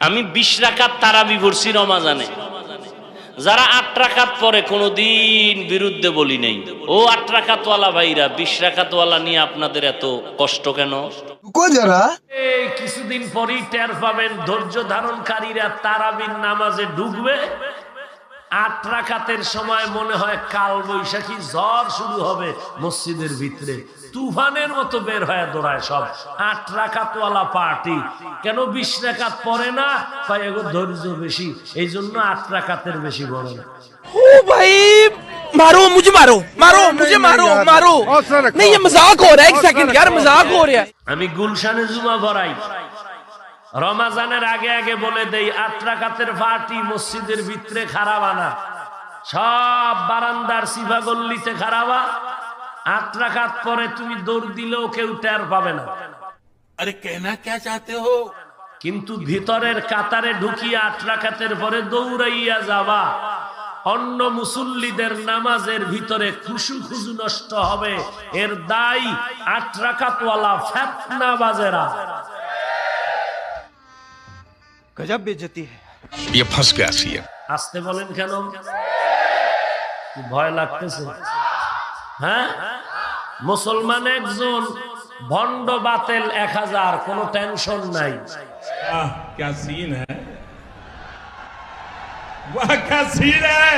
আমি 20 রাকাত তারাবি পড়ছি রমাজানে, যারা 8 রাকাত পরে কোনোদিন বিরুদ্ধে বলি নাই। ও 8 রাকাতওয়ালা ভাইরা, 20 রাকাতওয়ালা নিয়ে আপনাদের এত কষ্ট কেন? এই কিছুদিন পরেই টের পাবেন ধৈর্য ধারণকারীরা তারাবির নামাজে ঢুকবে, 8 রাকাতের সময় মনে হয় কাল বৈশাখী ঝড় শুরু হবে মসজিদের ভিতরে, তুফানের মতো বের হয়ে দৌড়ায় সব 8 রাকাতওয়ালা পার্টি। কেন 20 রাকাত পড়ে না? তাই এগো ধৈর্য বেশি, এই জন্য 8 রাকাতের বেশি পড়ে না। ओ भाई मारो मुझे, मारो मारो मुझे, मारो मारो नहीं, ये मजाक हो रहा है। एक सेकंड यार, मजाक हो रहा है। আমি গুলশানে জুমা পড়াই, রমাজানের আগে আগে বলে দেই 8 রাকাতের পার্টি মসজিদের ভিতরে খারাবা না, সব বারান্দার সিফা গল্লিতে খারাবা। 8 রাকাত পরে তুমি দৌড় দিলেও কেউ টের পাবে না। अरे कहना क्या चाहते हो? কিন্তু ভিতরের কাতারে ঢুকিয়ে 8 রাকাতের পরে দৌড়াইয়া যাবা, অন্য মুসল্লিদের নামাজের ভিতরে খুশু খুজু নষ্ট হবে। এর দায় 8 রাকাতওয়ালা ফিতনাবাজেরা। गजब बेइज्जती है। ये फंस गया सीएम। আসতে বলেন কেন? কি ভয় লাগতেছে? হ্যাঁ, মুসলমান একজন, ভণ্ড বাতেল 1000, কোনো টেনশন নাই। क्या सीन है, वाह क्या सीन है।